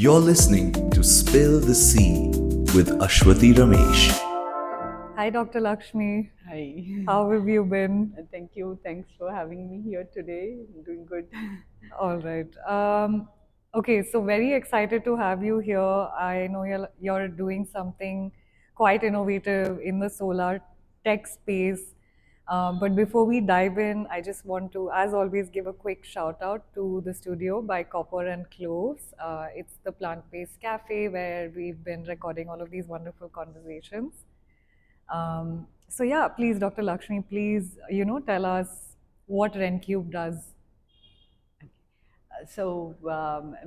You're listening to Spill the Sea with Ashwati Ramesh. Hi, Dr. Lakshmi. Hi. How have you been? Thank you. Thanks for having me here today. I'm doing good. All right. Okay, so very excited to have you here. I know you're doing something quite innovative in the solar tech space. But before we dive in, I just want to, as always, give a quick shout out to the studio by Copper and Cloves. It's the plant-based cafe where we've been recording all of these wonderful conversations. So yeah, please, Dr. Lakshmi, please, tell us what RenCube does.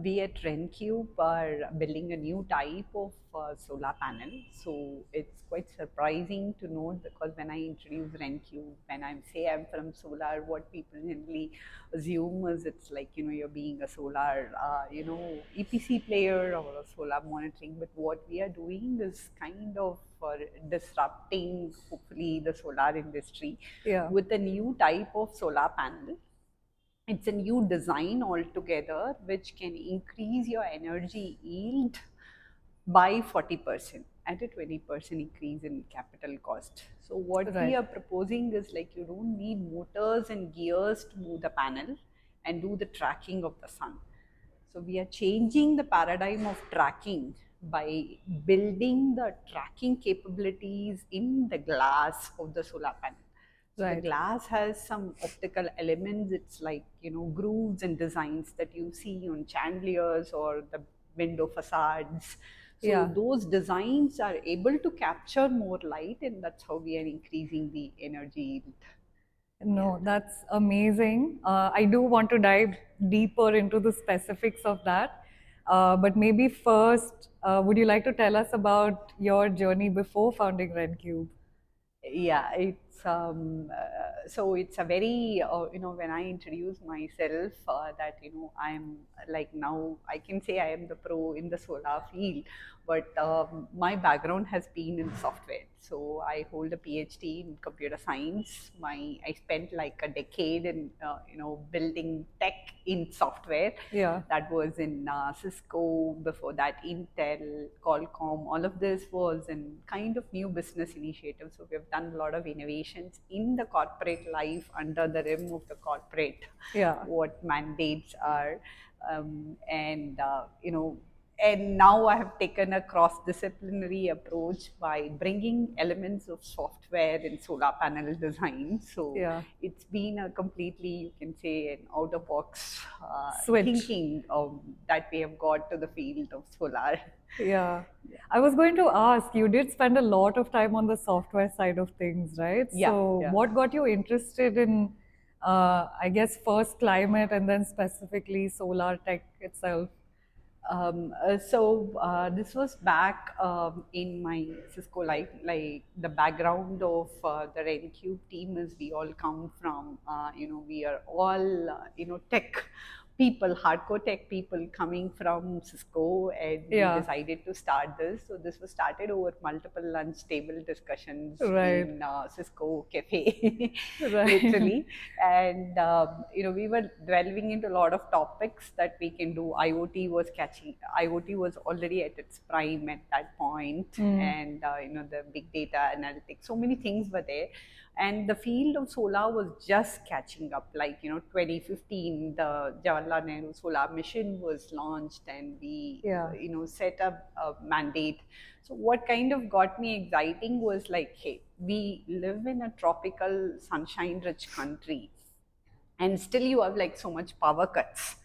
We at RenCube are building a new type of solar panel. So it's quite surprising to note, because when I introduce RenCube, when I say I'm from solar, what people generally assume is it's like, you're being a solar, EPC player or a solar monitoring. But what we are doing is kind of disrupting, hopefully, the solar industry Yeah. with a new type of solar panel. It's a new design altogether, which can increase your energy yield by 40% at a 20% increase in capital cost. So what we Right. are proposing is, like, you don't need motors and gears to move the panel and do the tracking of the sun. So we are changing the paradigm of tracking by building the tracking capabilities in the glass of the solar panel. So the Right. glass has some optical elements. It's like, grooves and designs that you see on chandeliers or the window facades. So Yeah. those designs are able to capture more light, and that's how we are increasing the energy yield. Yeah. No, that's amazing. I do want to dive deeper into the specifics of that. But maybe first, would you like to tell us about your journey before founding RenCube? Yeah, it's a very when I introduce myself, that I'm like, now I can say I am the pro in the solar field. But my background has been in software, so I hold a PhD in computer science. I spent like a decade in building tech in software. Yeah. That was in Cisco, before that Intel, Qualcomm. All of this was in kind of new business initiative. So we have done a lot of innovations in the corporate life under the rim of the corporate, Yeah. what mandates are. And now I have taken a cross-disciplinary approach by bringing elements of software in solar panel design. So Yeah. it's been a completely, you can say, an out-of-box Switch. thinking that we have got to the field of solar. Yeah. I was going to ask, you did spend a lot of time on the software side of things, right? Yeah, So, yeah. what got you interested in, I guess, first climate and then specifically solar tech itself? This was back in my Cisco life. Like, the background of the RenCube team is, we all come from, we are all, tech people, hardcore tech people coming from Cisco, and we Yeah. decided to start this. So this was started over multiple lunch table discussions Right. in Cisco cafe, Right. literally. And we were delving into a lot of topics that we can do. IoT was already at its prime at that point. And the big data analytics, so many things were there. And the field of solar was just catching up. Like, 2015, the Jawaharlal Nehru solar mission was launched, and we Yeah. set up a mandate. So what kind of got me exciting was, like, hey, we live in a tropical, sunshine rich country, and still you have like so much power cuts.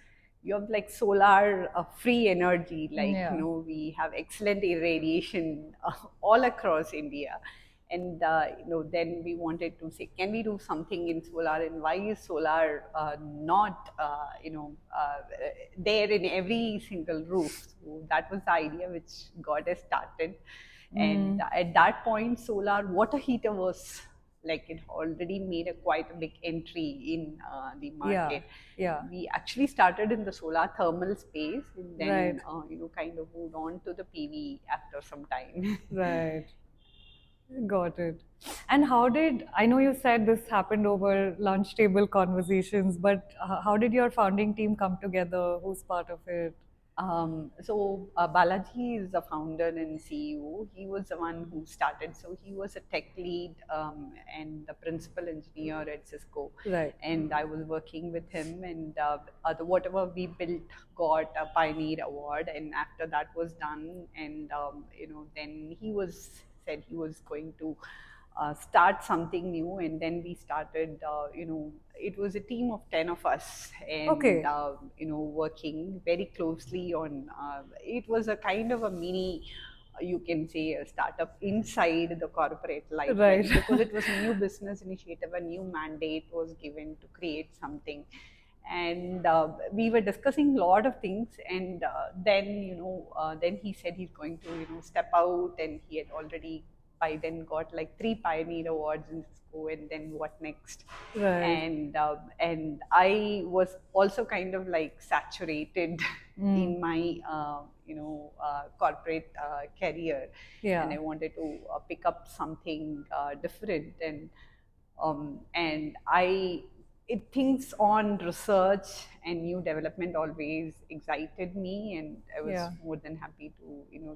You have like solar free energy, like, Yeah. we have excellent irradiation all across India. And then we wanted to say, can we do something in solar, and why is solar not there in every single roof? So that was the idea which got us started. And at that point, solar water heater was like, it already made a quite a big entry in the market. Yeah. We actually started in the solar thermal space, and Right. then kind of moved on to the PV after some time. Right. Got it. And how did, I know you said this happened over lunch table conversations, but how did your founding team come together? Who's part of it? Balaji is the founder and CEO. He was the one who started. So he was a tech lead and the principal engineer at Cisco. Right. And I was working with him, and whatever we built got a Pioneer Award. And after that was done, and then he was said he was going to start something new, and then we started. It was a team of 10 of us, and Okay. working very closely on. It was a kind of a mini. You can say a startup inside the corporate life, Right. because it was a new business initiative, a new mandate was given to create something, and we were discussing a lot of things, and then he said he's going to step out, and he had already by then got like 3 Pioneer Awards in Cisco, and then what next? Right. And I was also kind of like saturated in my corporate career, Yeah. and I wanted to pick up something different, and things on research and new development always excited me, and I was Yeah. more than happy to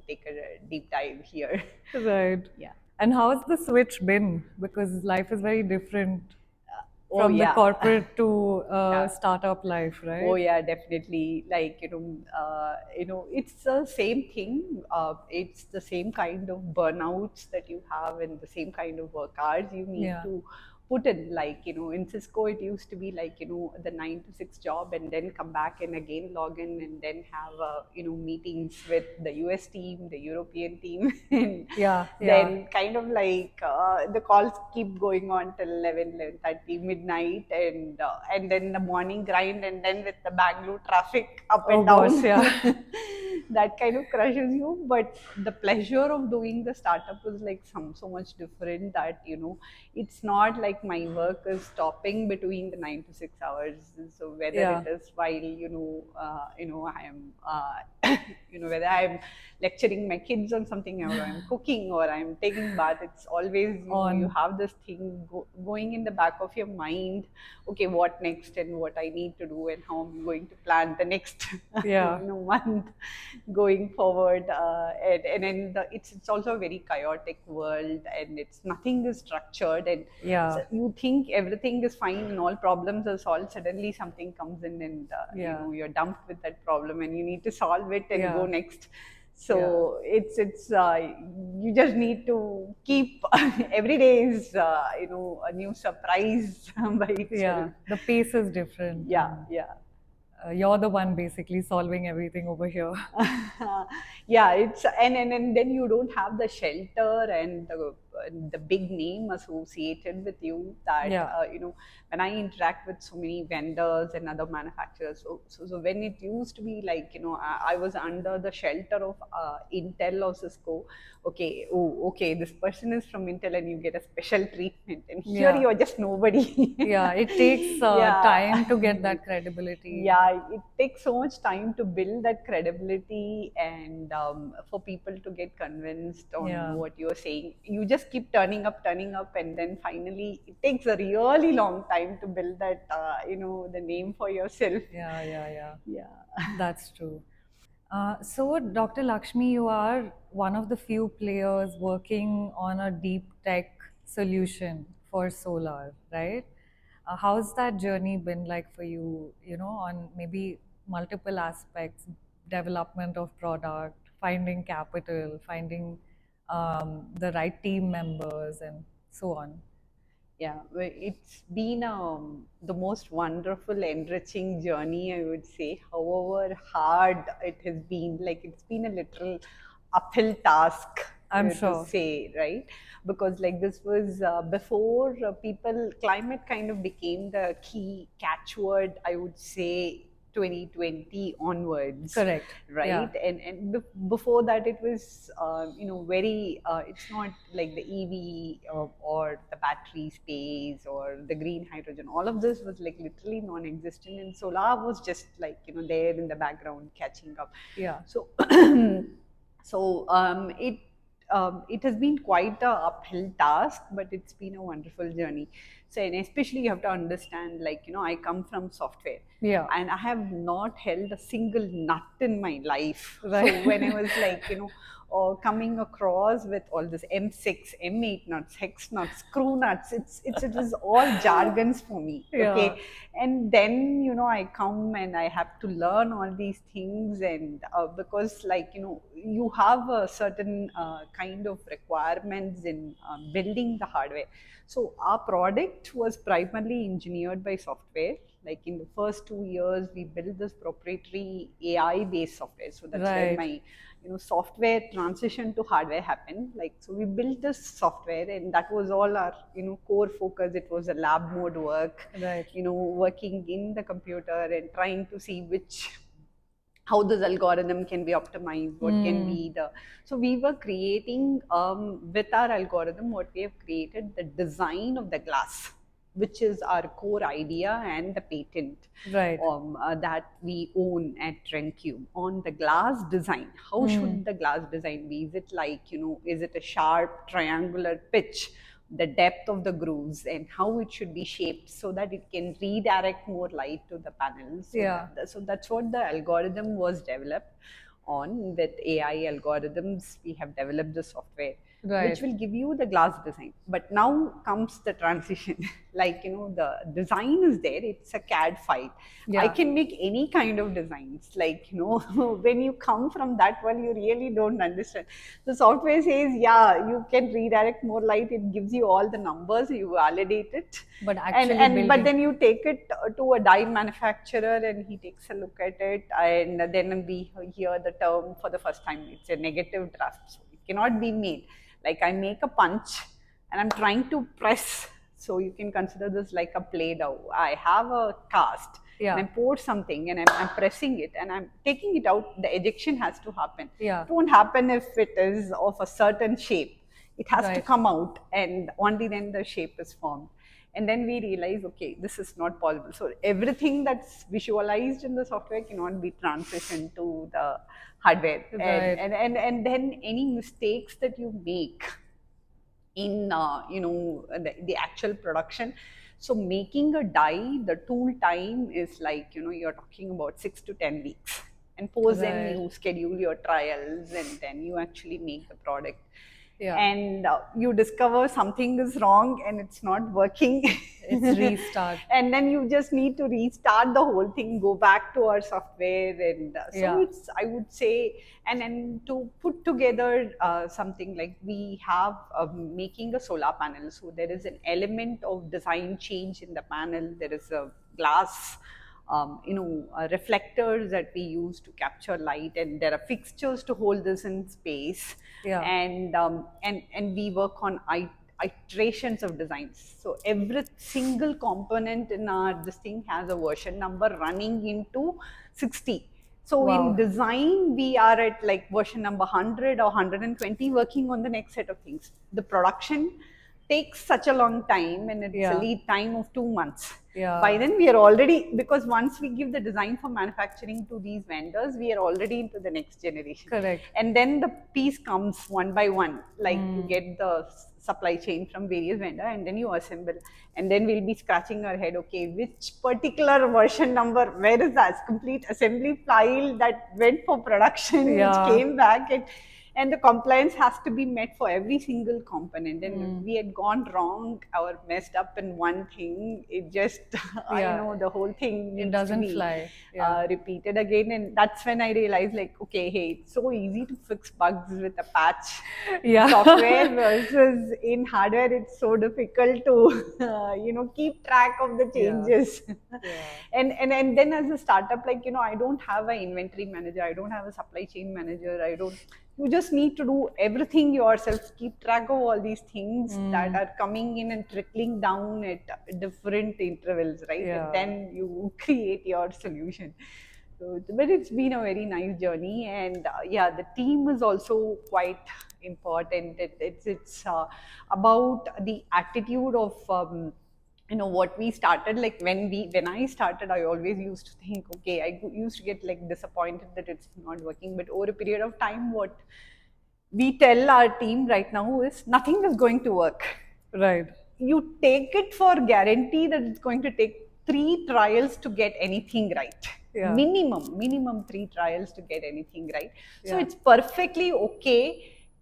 take a deep dive here. Right. Yeah. And how has the switch been? Because life is very different Oh from the yeah. corporate to Yeah. startup life, right? Oh yeah, definitely. Like it's the same thing. It's the same kind of burnouts that you have, and the same kind of work hours you need Yeah. to put in. Like in Cisco, it used to be like the 9 to 6 job, and then come back and again log in, and then have meetings with the US team, the European team, and Yeah. then kind of like the calls keep going on till 11:30 midnight, and then the morning grind, and then with the Bangalore traffic up Oh and down. gosh, yeah. That kind of crushes you, but the pleasure of doing the startup was like so much different, that it's not like my work is stopping between the 9 to 6 hours. So whether Yeah. it is while I am whether I'm lecturing my kids on something, or I'm cooking, or I'm taking bath, it's always you On. have this thing going in the back of your mind. Okay, what next, and what I need to do, and how I'm going to plan the next Yeah. month going forward. And then it's also a very chaotic world, and it's nothing is structured, and Yeah. so you think everything is fine and all problems are solved. Suddenly something comes in, and Yeah. you're dumped with that problem, and you need to solve it and go Yeah. next. So it's you just need to keep every day is a new surprise by itself. Yeah. The pace is different. Yeah, and, yeah. You're the one basically solving everything over here. Yeah, it's and then you don't have the shelter and the big name associated with you, that Yeah. when I interact with so many vendors and other manufacturers, so when it used to be like I was under the shelter of Intel or Cisco. Okay, oh okay, this person is from Intel, and you get a special treatment, and here Yeah. you are just nobody. Yeah. It takes Yeah. time to get that credibility. Yeah, it takes so much time to build that credibility, and for people to get convinced on Yeah. what you're saying. You just keep turning up, and then finally it takes a really long time to build that the name for yourself. Yeah. Yeah. Yeah. Yeah. That's true. So, Dr. Lakshmi, you are one of the few players working on a deep tech solution for solar, right? How's that journey been like for you, on maybe multiple aspects, development of product, finding capital, finding the right team members, and so on? Yeah, well, it's been the most wonderful, enriching journey, I would say. However hard it has been, like it's been a literal uphill task I'm to sure. say, right? Because like this was before climate kind of became the key catchword, I would say, 2020 onwards. Correct. Right. Yeah. Before that it was very it's not like the EV or the battery space or the green hydrogen. All of this was like literally non-existent, and solar was just like there in the background catching up. Yeah. So it has been quite a uphill task, but it's been a wonderful journey. So, and especially you have to understand, like, I come from software. Yeah. And I have not held a single nut in my life. Right. So when I was like, coming across with all this M6, M8 nuts, hex nuts, screw nuts, it is all jargons for me. Yeah. Okay. And then, I come and I have to learn all these things. And because, like, you have a certain kind of requirements in building the hardware. So our product was primarily engineered by software. Like in the first 2 years, we built this proprietary AI-based software. So that's where Right. my software transition to hardware happened. Like, so we built this software, and that was all our core focus. It was a lab mode work, Right. working in the computer and trying to see how this algorithm can be optimized, what can be the. So we were creating with our algorithm, what we have created, the design of the glass, which is our core idea and the patent Right. that we own at TrendCube on the glass design. How should the glass design be? Is it like, is it a sharp triangular pitch? The depth of the grooves and how it should be shaped so that it can redirect more light to the panels. Yeah. So that's what the algorithm was developed on. With AI algorithms, we have developed the software Right. which will give you the glass design. But now comes the transition. Like, the design is there, it's a CAD file. Yeah. I can make any kind of designs. Like, when you come from that one, you really don't understand. The software says, yeah, you can redirect more light. It gives you all the numbers, you validate it. But actually but building. then you take it to a die manufacturer and he takes a look at it, and then we hear the term for the first time. It's a negative draft, so it cannot be made. Like, I make a punch and I'm trying to press. So you can consider this like a play dough. I have a cast. Yeah. And I pour something and I'm pressing it and I'm taking it out. The ejection has to happen. Yeah. It won't happen if it is of a certain shape. It has to Right. come out, and only then the shape is formed. And then we realize, okay, this is not possible. So everything that's visualized in the software cannot be transitioned to the hardware. Right. And then any mistakes that you make in the actual production. So making a die, the tool time is like, you're talking about 6 to 10 weeks. And post Right. then you schedule your trials and then you actually make the product. Yeah. And you discover something is wrong and it's not working. It's restart. And then you just need to restart the whole thing, go back to our software. And so Yeah. it's, I would say, and then to put together something like we have making a solar panel. So there is an element of design change in the panel. There is a glass reflectors that we use to capture light, and there are fixtures to hold this in space. Yeah. And we work on iterations of designs. So every single component in this thing has a version number running into 60. So Wow. in design, we are at like version number 100 or 120 working on the next set of things. The production takes such a long time, and it's Yeah. a lead time of 2 months. Yeah. By then we are already, because once we give the design for manufacturing to these vendors, we are already into the next generation. Correct. And then the piece comes one by one, like you get the supply chain from various vendors, and then you assemble. And then we'll be scratching our head, okay, which particular version number, where is that complete assembly file that went for production, Yeah. which came back, and the compliance has to be met for every single component. And we had gone wrong or messed up in one thing, it just, Yeah. the whole thing needs doesn't to be fly. Yeah. repeated again. And that's when I realized, like, okay, hey, it's so easy to fix bugs with a patch Yeah. software versus in hardware, it's so difficult to, keep track of the changes. And then as a startup, like, I don't have an inventory manager, I don't have a supply chain manager, you just need to do everything yourself, keep track of all these things that are coming in and trickling down at different intervals, right? Yeah. And then you create your solution. So, but it's been a very nice journey, and the team is also quite important. It's about the attitude of what we started. Like when I started, I always used to think, okay, I used to get like disappointed that it's not working. But over a period of time, what we tell our team right now is nothing is going to work. Right. you take it for guarantee that it's going to take 3 trials to get anything right. Yeah. Minimum 3 trials to get anything right. So Yeah. it's perfectly okay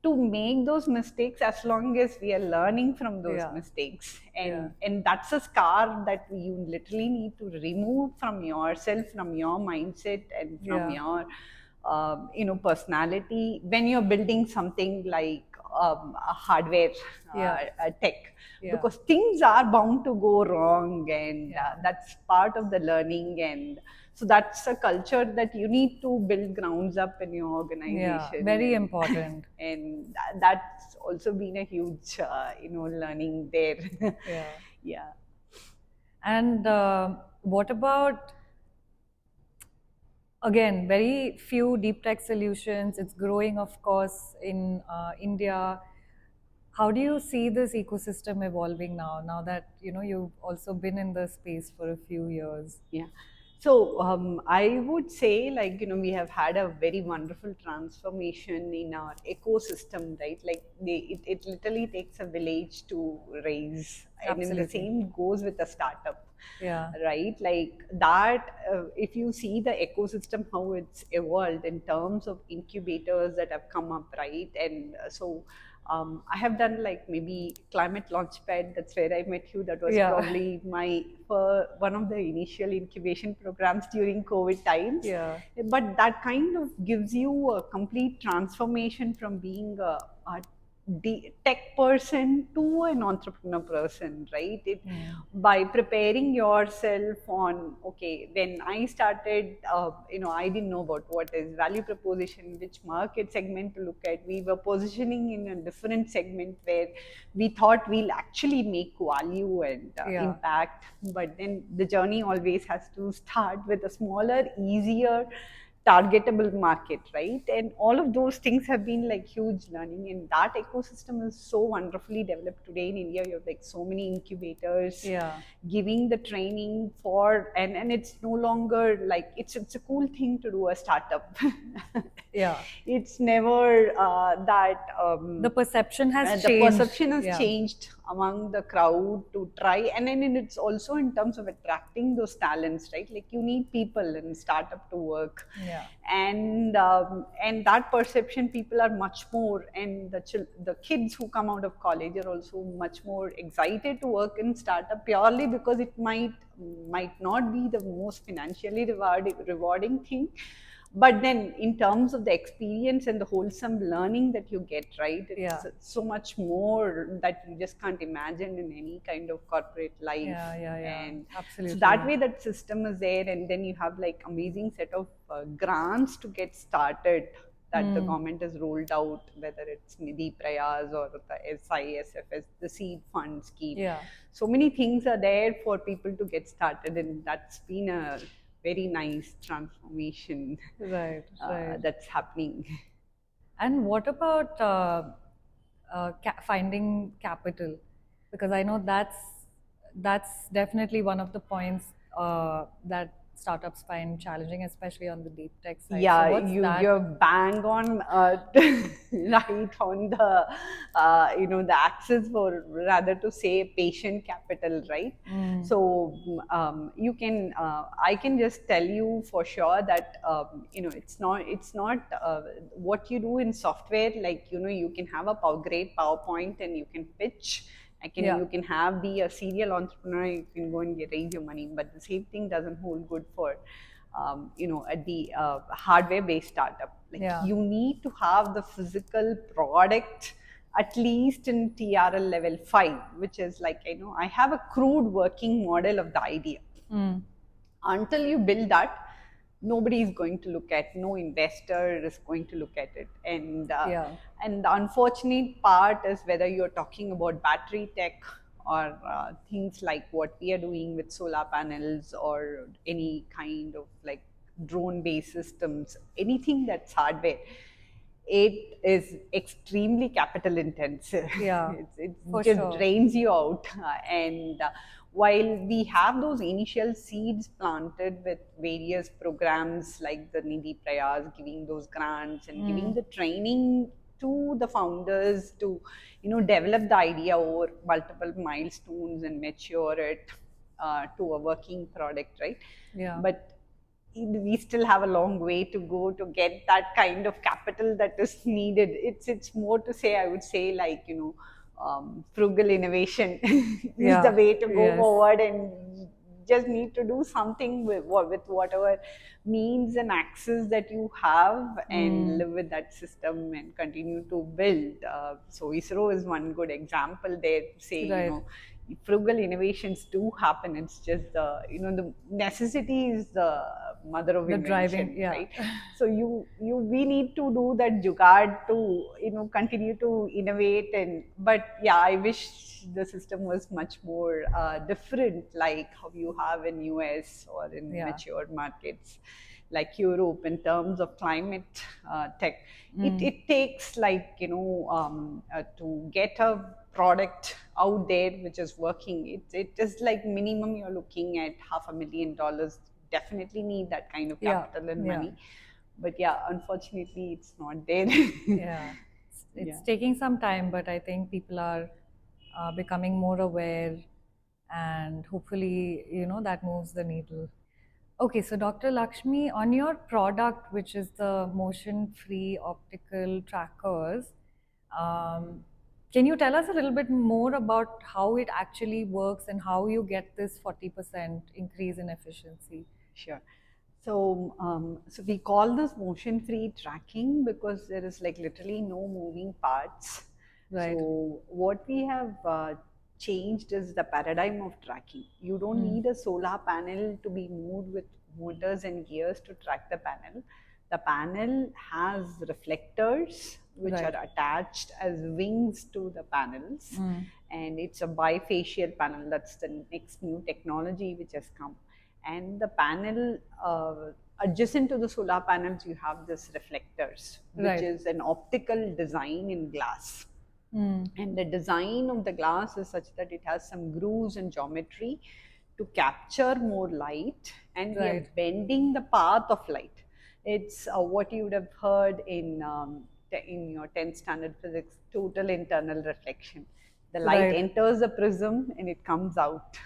to make those mistakes as long as we are learning from those Yeah. mistakes. Yeah. And that's a scar that you literally need to remove from yourself, from your mindset, and from Yeah. your personality when you're building something like a hardware, Yeah. a tech, Yeah. because things are bound to go wrong, and Yeah. that's part of the learning. And so that's a culture that you need to build grounds up in your organization. Yeah, very and, important. and that's also been a huge learning there. Yeah. Yeah. And what about, again, very few deep tech solutions. It's growing, of course, in India. How do you see this ecosystem evolving now that you've also been in the space for a few years? Yeah. So I would say, like, we have had a very wonderful transformation in our ecosystem, right? Like, it literally takes a village to raise, and then the Absolutely. same goes with a startup. Yeah. Right, like that. If you see the ecosystem, how it's evolved in terms of incubators that have come up, right? And so I have done like maybe Climate Launchpad. That's where I met you. That was Yeah. probably my one of the initial incubation programs during COVID times. Yeah. But that kind of gives you a complete transformation from being a tech person to an entrepreneur person, right? By preparing yourself on, okay, when I started, I didn't know about what is value proposition, which market segment to look at. We were positioning in a different segment where we thought we'll actually make value and Yeah. impact. But then the journey always has to start with a smaller, easier, targetable market, right? And all of those things have been like huge learning, and that ecosystem is so wonderfully developed today in India. You have like so many incubators, Yeah. giving the training for, and it's no longer like it's a cool thing to do a startup. Yeah. It's never that The perception has the changed. perception has Yeah. changed among the crowd to try. And then it's also in terms of attracting those talents, right? Like, you need people in startup to work. Yeah. And that perception, people are much more, and the kids who come out of college are also much more excited to work in startup, purely because it might not be the most financially rewarding thing, but then in terms of the experience and the wholesome learning that you get, right, it's Yeah. so much more that you just can't imagine in any kind of corporate life. Yeah. And Absolutely. so that way, that system is there, and then you have like amazing set of grants to get started that the government has rolled out, whether it's Nidhi Prayas or the SISFS, the seed fund scheme. Yeah. So many things are there for people to get started, and that's been a very nice transformation Right. Right. that's happening. And what about finding capital? Because I know that's definitely one of the points that startups find challenging, especially on the deep tech side. Yeah, So what's that? you're bang on right on the the access, for rather to say patient capital, right? So you can I can just tell you for sure that it's not what you do in software. Like, you can have a great PowerPoint and you can pitch. Yeah. You can be a serial entrepreneur. You can go and raise your money, but the same thing doesn't hold good for at the hardware-based startup. Like, Yeah. you need to have the physical product at least in TRL level 5, which is like, I have a crude working model of the idea. Until you build that, nobody is going to look at, no investor is going to look at it. And Yeah. and the unfortunate part is, whether you're talking about battery tech or things like what we are doing with solar panels, or any kind of like drone based systems, anything that's hardware, it is extremely capital intensive. Yeah, it for just sure. drains you out. And while we have those initial seeds planted with various programs like the Nidhi Prayas, giving those grants and giving the training to the founders to, develop the idea over multiple milestones and mature it to a working product, right? Yeah. But we still have a long way to go to get that kind of capital that is needed. It's more to say, I would say, like, frugal innovation is the Yeah. way to go Yes. forward, and just need to do something with whatever means and access that you have, and live with that system and continue to build. So ISRO is one good example there to say, Right. frugal innovations do happen. It's just the necessity is the mother of The invention, driving, yeah. right? So we need to do that jugaad to continue to innovate. And but yeah, I wish the system was much more different, like how you have in US or in Yeah. mature markets like Europe in terms of climate tech. It takes, like, to get a product out there which is working. It is like minimum you're looking at $500,000. Definitely need that kind of Yeah. capital and Yeah. money. But yeah, unfortunately, it's not there. Yeah. It's Yeah. taking some time, but I think people are becoming more aware, and hopefully, that moves the needle. Okay, so Dr. Lakshmi, on your product, which is the motion-free optical trackers, um, can you tell us a little bit more about how it actually works and how you get this 40% increase in efficiency? Sure. So we call this motion-free tracking because there is like literally no moving parts. Right. So what we have changed is the paradigm of tracking. You don't need a solar panel to be moved with motors and gears to track the panel. The panel has reflectors which Right. are attached as wings to the panels, and it's a bifacial panel. That's the next new technology which has come. And the panel, adjacent to the solar panels, you have this reflectors, which Right. is an optical design in glass. And the design of the glass is such that it has some grooves and geometry to capture more light, and we are Right. bending the path of light. It's what you would have heard in your 10th standard physics, total internal reflection. The light Right. enters the prism and it comes out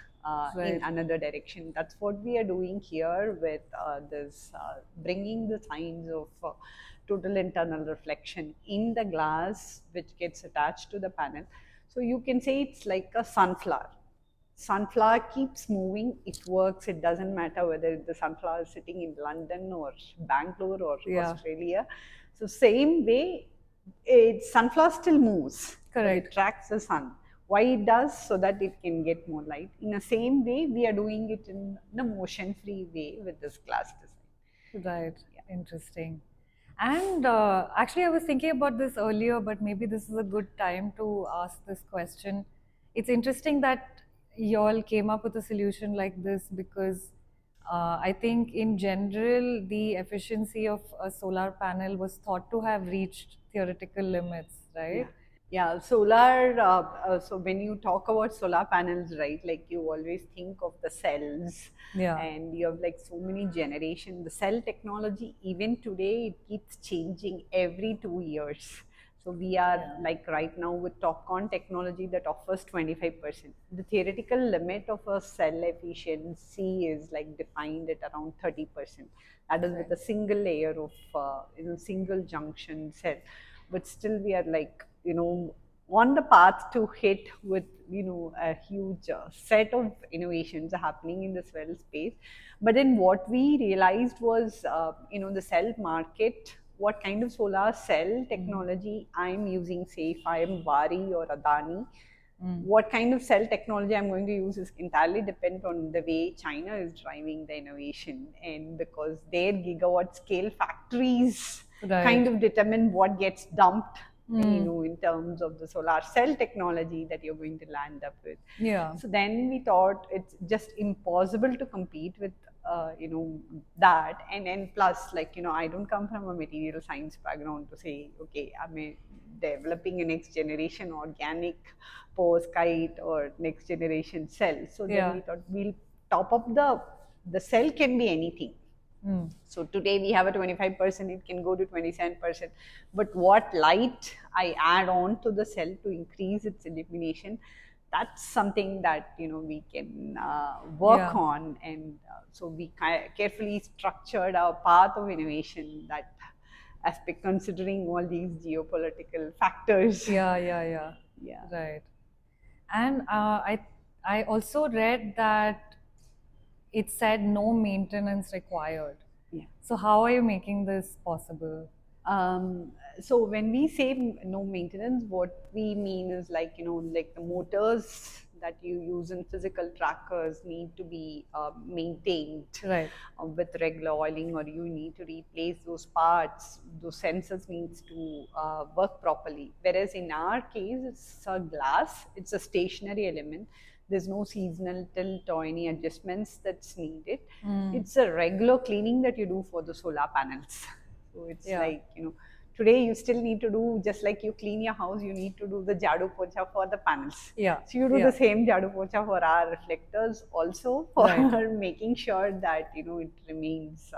in Right. another direction. That's what we are doing here with this bringing the signs of total internal reflection in the glass, which gets attached to the panel. So you can say it's like a sunflower. Sunflower keeps moving, it works. It doesn't matter whether the sunflower is sitting in London or Bangalore or Yeah. Australia. So same way, sunflower still moves, but Correct. it tracks the sun. Why it does? So that it can get more light. In the same way, we are doing it in a motion-free way with this glass design. Right. Interesting. And actually, I was thinking about this earlier, but maybe this is a good time to ask this question. It's interesting that you all came up with a solution like this because I think in general, the efficiency of a solar panel was thought to have reached theoretical limits, right? Yeah, solar. So when you talk about solar panels, right, like you always think of the cells, Yeah. and you have like so many generations. The cell technology, even today, it keeps changing every 2 years. So we are like right now with TopCon technology that offers 25%. The theoretical limit of a cell efficiency is like defined at around 30%. That is with a single layer of single junction cell. But still we are like on the path to hit with a huge set of innovations happening in the cell space. But then what we realized was the cell market, what kind of solar cell technology I'm using. Say if I am Wari or Adani, what kind of cell technology I'm going to use is entirely dependent on the way China is driving the innovation, and because their gigawatt scale factories Right. kind of determine what gets dumped, in terms of the solar cell technology that you're going to land up with. Yeah. So then we thought it's just impossible to compete with that. And plus, like, I don't come from a material science background to say, okay, I'm developing a next generation organic pose kite or next generation cell. So then Yeah. we thought we'll top up the cell can be anything. So today we have a 25%, it can go to 27%. But what light I add on to the cell to increase its illumination, that's something that we can work Yeah. on. And so we carefully structured our path of innovation that aspect, considering all these geopolitical factors. Yeah, yeah, yeah. Yeah. Right. And I also read that it said no maintenance required. Yeah. So how are you making this possible? Um, so when we say no maintenance, what we mean is like like the motors that you use in physical trackers need to be maintained Right. with regular oiling, or you need to replace those parts. Those sensors needs to work properly. Whereas in our case, it's a glass. It's a stationary element. There's no seasonal tilt or any adjustments that's needed. It's a regular cleaning that you do for the solar panels. So it's Yeah. like, today you still need to do, just like you clean your house, you need to do the jadu pocha for the panels. Yeah. So you do Yeah. the same jadu pocha for our reflectors also, for Right. making sure that, it remains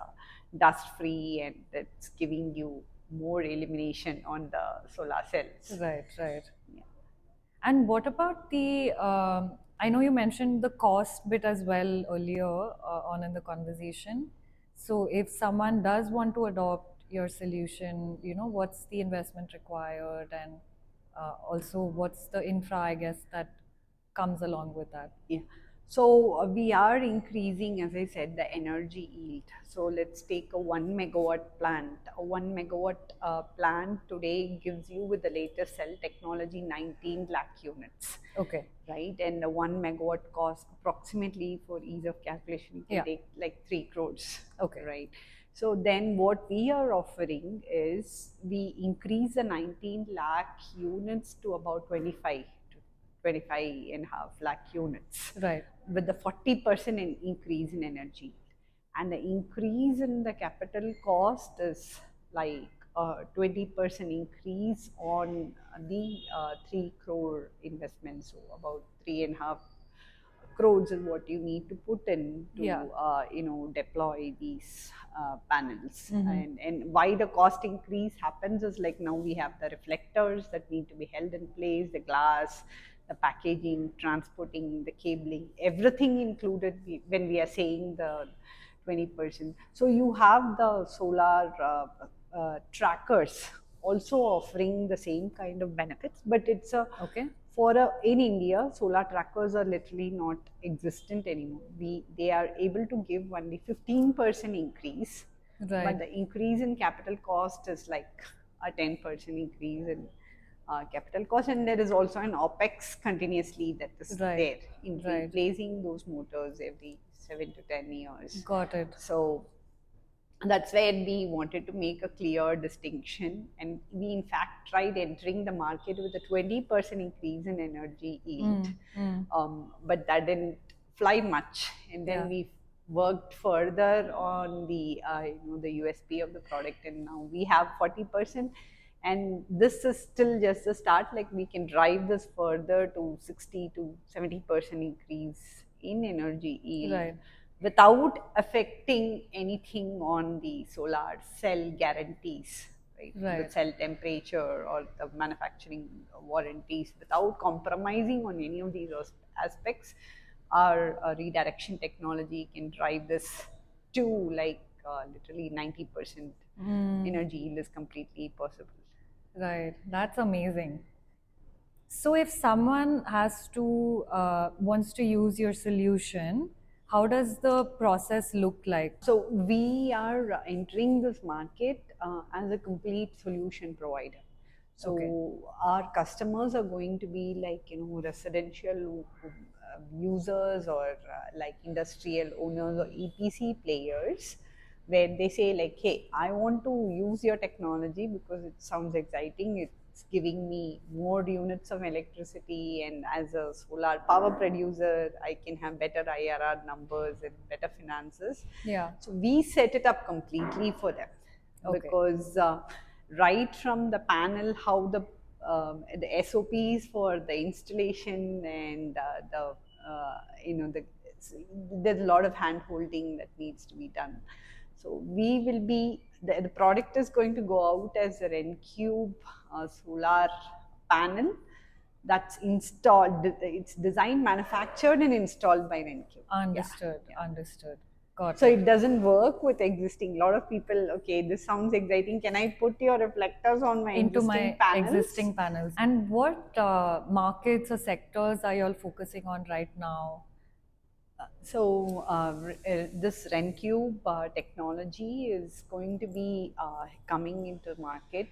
dust free and it's giving you more illumination on the solar cells. Right, right. Yeah. And what about the, I know you mentioned the cost bit as well earlier on in the conversation. So if someone does want to adopt your solution, what's the investment required, and also what's the infra, I guess, that comes along with that? Yeah. So we are increasing, as I said, the energy yield. So let's take a 1 megawatt plant. A 1 megawatt plant today gives you, with the latest cell technology, 19 lakh units. Okay. Right, and the 1 megawatt cost approximately, for ease of calculation, you can Yeah. take like 3 crores. Okay. Right. So then what we are offering is we increase the 19 lakh units to about 25 and a half lakh units, Right. with the 40% increase in energy. And the increase in the capital cost is like 20% increase on the 3 crore investment. So about 3.5 crores is what you need to put in to Yeah. deploy these panels. And why the cost increase happens is, like, now we have the reflectors that need to be held in place, the glass, the packaging, transporting, the cabling, everything included when we are saying the 20%. So you have the solar trackers also offering the same kind of benefits, but it's a Okay. in India, solar trackers are literally not existent anymore. They are able to give only 15% increase, Right. but the increase in capital cost is like a 10% increase in capital cost, and there is also an OPEX continuously that is Right. there in Right. replacing those motors every 7 to 10 years. Got it. So that's where we wanted to make a clear distinction, and we in fact tried entering the market with a 20% increase in energy yield. But that didn't fly much, and then Yeah. we worked further on the the USP of the product, and now we have 40%. And this is still just the start. Like, we can drive this further to 60 to 70% increase in energy yield, Right. without affecting anything on the solar cell guarantees, right? Right. The cell temperature or the manufacturing warranties, without compromising on any of these aspects. Our redirection technology can drive this to like literally 90% energy yield is completely possible. Right. That's amazing. So if someone has to wants to use your solution, how does the process look like? So we are entering this market as a complete solution provider. So Okay. our customers are going to be like residential users, or like industrial owners or EPC players, where they say like, hey, I want to use your technology because it sounds exciting. It's giving me more units of electricity, and as a solar power producer, I can have better IRR numbers and better finances. Yeah. So we set it up completely for them, Okay. because right from the panel, how the SOPs for the installation, and the there's a lot of hand holding that needs to be done. So we will be the product is going to go out as a RenCube solar panel that's installed. It's designed, manufactured, and installed by RenCube. Understood. Yeah. Understood. Got So it. it doesn't work with existing. A lot of people, okay, this sounds exciting. Can I put your reflectors on my Into existing my panels? existing panels. And what markets or sectors are you all focusing on right now? So this RenCube technology is going to be coming into market.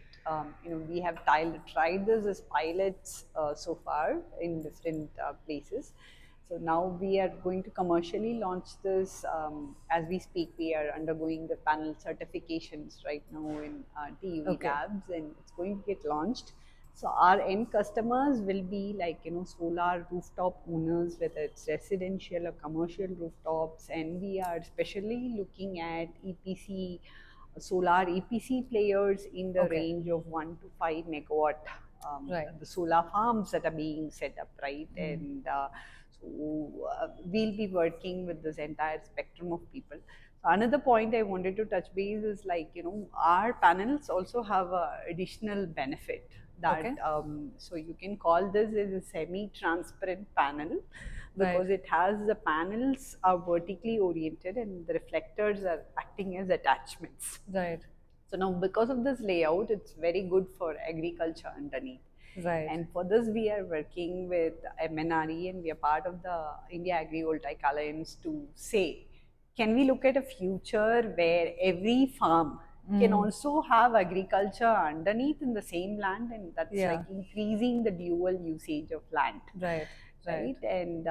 We have tried this as pilots so far in different places. So now we are going to commercially launch this as we speak. We are undergoing the panel certifications right now in TUV Okay. Labs, and it's going to get launched. So our end customers will be like, solar rooftop owners, whether it's residential or commercial rooftops. And we are especially looking at EPC, solar EPC players in the Okay. range of 1 to 5 megawatt. Right. The solar farms that are being set up, right? And we'll be working with this entire spectrum of people. So another point I wanted to touch base is like, our panels also have a additional benefit that Okay. so you can call this as a semi-transparent panel because Right. it has the panels are vertically oriented and the reflectors are acting as attachments. Right. So now because of this layout, it's very good for agriculture underneath. Right. And for this, we are working with MNRE and we are part of the India Agrivoltaic Alliance to say, can we look at a future where every farm can also have agriculture underneath in the same land, and that's Yeah. like increasing the dual usage of land. Right. Right. And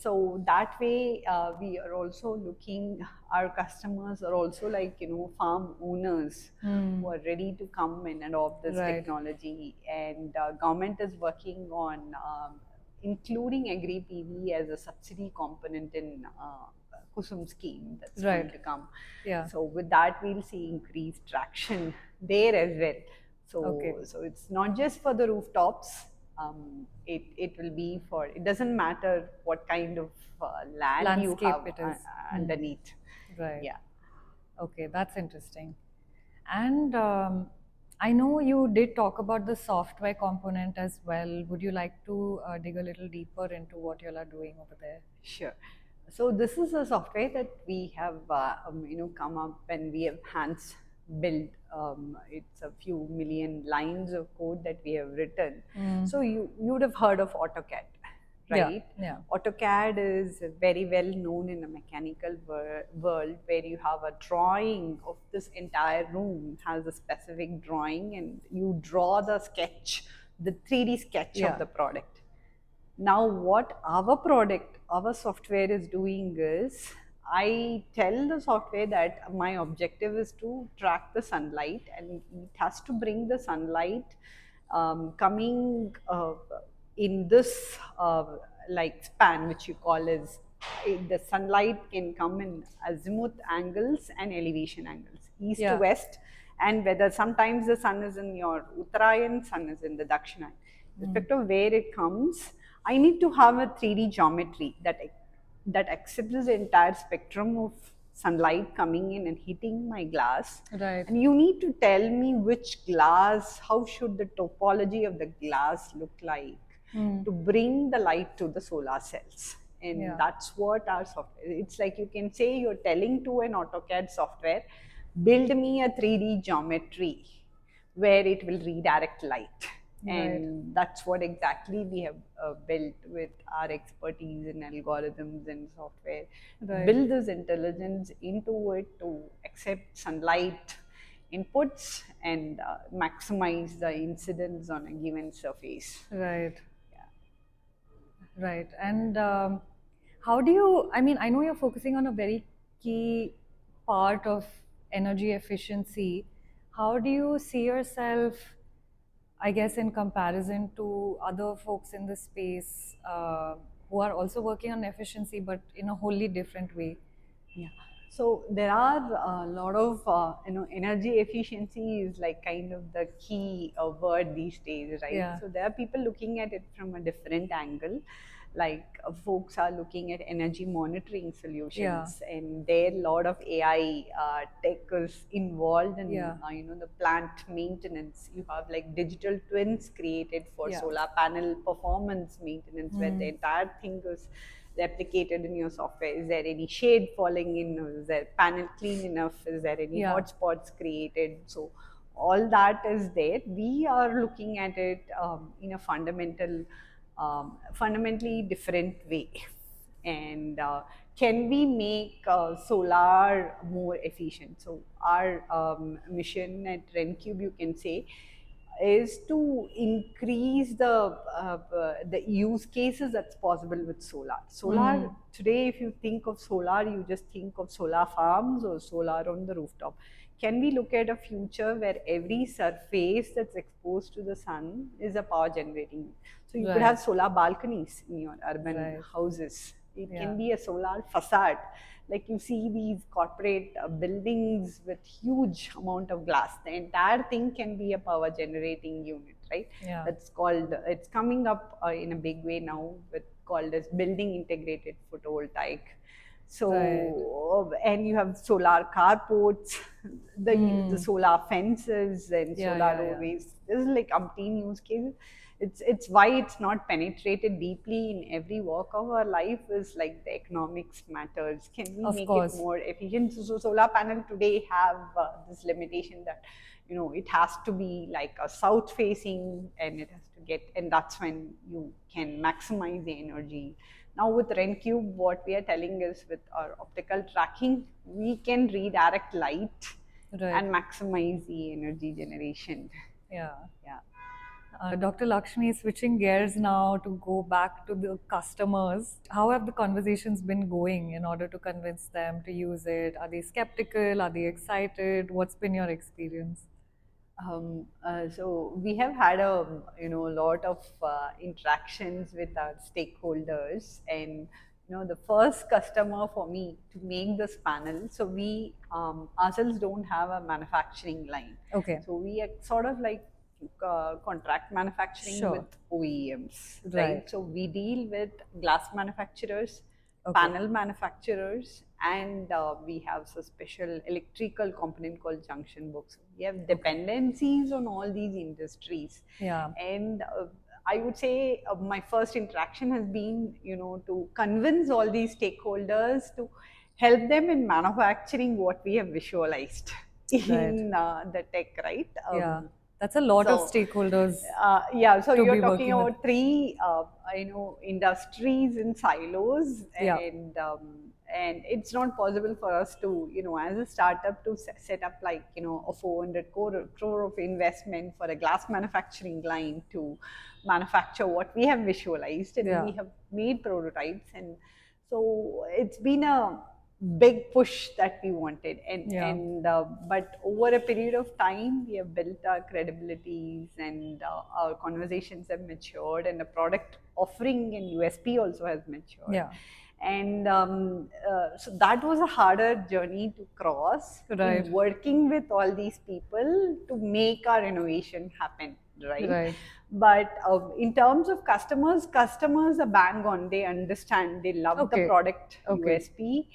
so that way we are also looking, our customers are also like, farm owners who are ready to come and adopt this Right. technology. And government is working on including agri PV as a subsidy component in Kusum scheme that's going Right. to come. Yeah. So with that, we'll see increased traction there as well. So, Okay. so it's not just for the rooftops. It will be for, it doesn't matter what kind of land you Landscape have it is. underneath. Right. Yeah. Okay, that's interesting. And I know you did talk about the software component as well. Would you like to dig a little deeper into what you all are doing over there? Sure. So this is a software that we have, come up and we have hands built. It's a few million lines of code that we have written. So you would have heard of AutoCAD, right? Yeah. AutoCAD is very well known in the mechanical world, where you have a drawing of this entire room, has a specific drawing, and you draw the sketch, the 3D sketch Yeah. of the product. Now, what our software is doing is, I tell the software that my objective is to track the sunlight, and it has to bring the sunlight coming in this like span, which you call as the sunlight can come in azimuth angles and elevation angles, east to Yeah. west, and whether sometimes the sun is in your Uttarayan, sun is in the Dakshinayan. Irrespective of where it comes, I need to have a 3D geometry that accepts the entire spectrum of sunlight coming in and hitting my glass. Right. And you need to tell me which glass, how should the topology of the glass look like to bring the light to the solar cells. And Yeah. that's what our software, it's like you can say you're telling to an AutoCAD software, build me a 3D geometry where it will redirect light. And that's what exactly we have built with our expertise in algorithms and software. Right. Build this intelligence into it to accept sunlight inputs and maximize the incidence on a given surface. Right. Yeah. Right. And how do you, I mean, I know you're focusing on a very key part of energy efficiency. How do you see yourself, I guess, in comparison to other folks in the space who are also working on efficiency, but in a wholly different way? Yeah. So there are a lot of energy efficiency is like kind of the key word these days, right? Yeah. So there are people looking at it from a different angle. like folks are looking at energy monitoring solutions, and there a lot of AI tech is involved in Yeah. the plant maintenance. You have like digital twins created for Yeah. solar panel performance maintenance, where the entire thing is replicated in your software. Is there any shade falling in? Is there panel clean enough? Is there any Yeah. hotspots created? So all that is there. We are looking at it in a fundamentally different way. And can we make solar more efficient? So our mission at RenCube, you can say, is to increase the use cases that's possible with solar. Solar today, if you think of solar, you just think of solar farms or solar on the rooftop. Can we look at a future where every surface that's exposed to the sun is a power generating? So you could have solar balconies in your urban houses. It can be a solar facade. Like you see these corporate buildings with huge amount of glass. The entire thing can be a power generating unit, right? Yeah. That's called, it's coming up in a big way now, with called as building integrated photovoltaic. So, and you have solar carports, the solar fences and solar roadways. This is like umpteen use cases. It's why it's not penetrated deeply in every walk of our life, is like the economics matters. Can we make it more efficient? So solar panel today have this limitation that it has to be like a south facing, and it has to get, and that's when you can maximize the energy. Now with RenCube, what we are telling is, with our optical tracking, we can redirect light and maximize the energy generation. Yeah. Yeah. Dr. Lakshmi, switching gears now to go back to the customers, how have the conversations been going in order to convince them to use it? Are they skeptical? Are they excited? What's been your experience? So we have had a lot of interactions with our stakeholders, and the first customer for me to make this panel. So we ourselves don't have a manufacturing line. Okay. So we are sort of like contract manufacturing with OEMs, right? So we deal with glass manufacturers, panel manufacturers, and we have a special electrical component called junction box. We have dependencies on all these industries. Yeah. And I would say my first interaction has been, to convince all these stakeholders to help them in manufacturing what we have visualized in the tech, right? Yeah. That's a lot of stakeholders. Yeah, so you're talking about three, industries in silos, and it's not possible for us to, as a startup, to set up like a 400 crore of investment for a glass manufacturing line to manufacture what we have visualized, and we have made prototypes, and so it's been a big push that we wanted, and but over a period of time we have built our credibilities, and our conversations have matured, and the product offering and USP also has matured. Yeah. And so that was a harder journey to cross, in working with all these people to make our innovation happen, right? But in terms of customers are bang on. They understand, they love the product USP.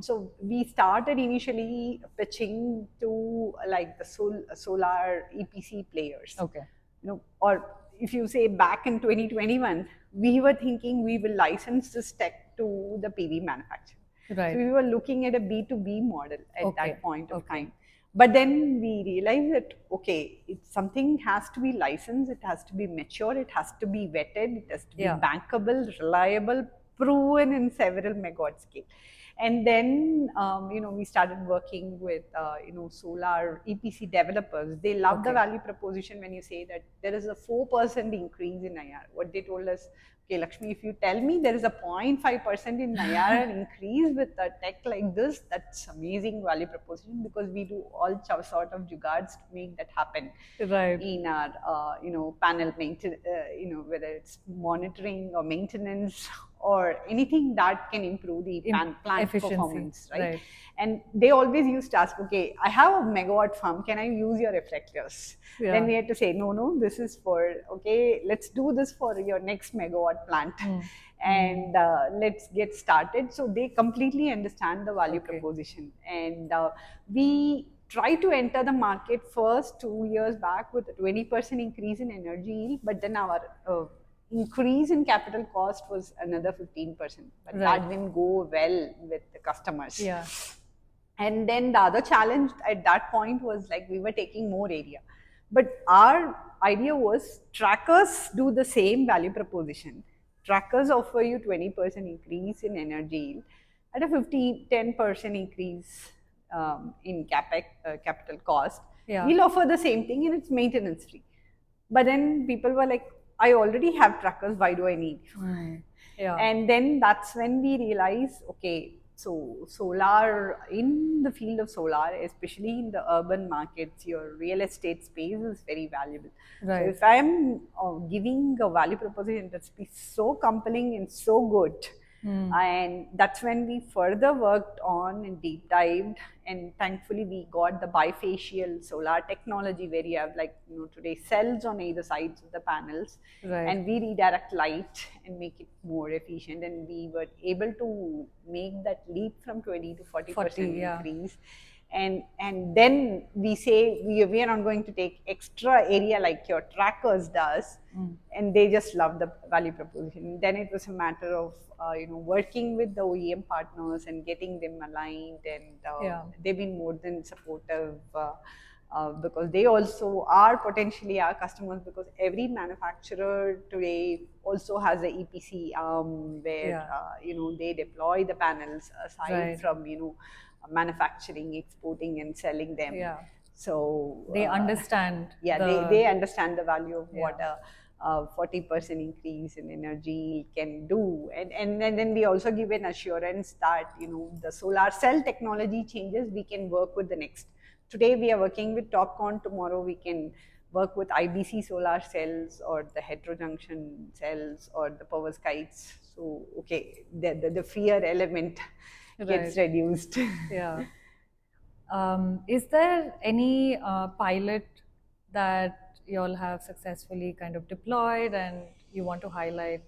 So we started initially pitching to like the solar EPC players. Or if you say back in 2021, we were thinking we will license this tech to the PV manufacturer. So we were looking at a B2B model at that point of time. But then we realized that, something has to be licensed, it has to be mature, it has to be vetted, it has to be bankable, reliable, proven in several megawatt scale. And then, we started working with, solar EPC developers. They love the value proposition when you say that there is a 4% increase in IR. What they told us, okay, Lakshmi, if you tell me there is a 0.5% in IR increase with a tech like this, that's amazing value proposition, because we do all sort of jugards to make that happen. In our, panel maintenance, whether it's monitoring or maintenance or anything that can improve the plant performance, right? And they always used to ask, okay, I have a megawatt farm, can I use your reflectors? Then we had to say, no, this is for, let's do this for your next megawatt plant. and let's get started. So they completely understand the value Okay. proposition, and we try to enter the market first 2 years back with a 20% increase in energy yield, but then our increase in capital cost was another 15%, but Right. that didn't go well with the customers. Yeah. And then the other challenge at that point was like we were taking more area, but our idea was trackers do the same value proposition. Trackers offer you 20% increase in energy yield at a 10% increase in capex capital cost. Yeah. We'll offer the same thing and it's maintenance free. But then people were like, I already have trackers, why do I need you? Yeah. And then that's when we realize, okay, so solar, in the field of solar, especially in the urban markets, your real estate space is very valuable. So Right. if I'm giving a value proposition that's so compelling and so good, and that's when we further worked on and deep dived, and thankfully we got the bifacial solar technology where you have, like, today cells on either sides of the panels, Right. and we redirect light and make it more efficient, and we were able to make that leap from 20 to 40% 40, yeah. increase. And then we say we are not going to take extra area like your trackers does, and they just love the value proposition. Then it was a matter of working with the OEM partners and getting them aligned, and Yeah. they've been more than supportive. Because they also are potentially our customers, because every manufacturer today also has a EPC where Yeah. they deploy the panels aside Right. from manufacturing, exporting, and selling them. Yeah. So They understand. yeah, the, they understand the value of what Yeah. a 40% increase in energy can do, and then we also give an assurance that the solar cell technology changes, we can work with the next. Today we are working with TOPCon, tomorrow we can work with IBC solar cells or the heterojunction cells or the power skies. So okay, the fear element gets Right. reduced. Yeah. Is there any pilot that you all have successfully kind of deployed and you want to highlight?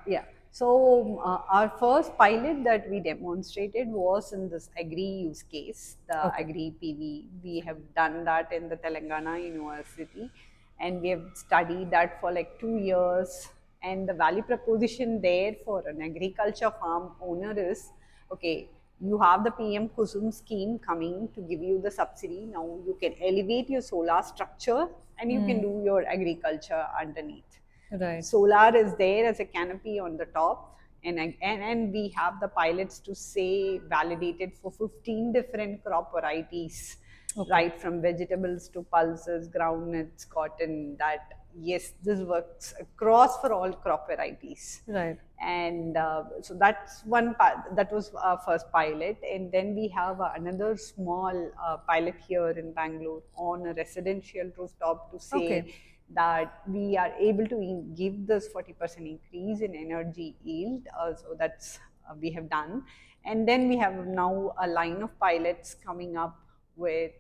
Yeah. So our first pilot that we demonstrated was in this agri use case, the Okay. agri PV. We have done that in the Telangana University, and we have studied that for like 2 years. And the value proposition there for an agriculture farm owner is, okay, you have the PM Kusum scheme coming to give you the subsidy. Now you can elevate your solar structure and you can do your agriculture underneath. Right. Solar is there as a canopy on the top, and we have the pilots to say validated for 15 different crop varieties, Okay. right from vegetables to pulses, groundnuts, cotton. That yes, this works across for all crop varieties. Right. And so that's one part. That was our first pilot, and then we have another small pilot here in Bangalore on a residential rooftop to say Okay. that we are able to give this 40% increase in energy yield. So that's we have done, and then we have now a line of pilots coming up with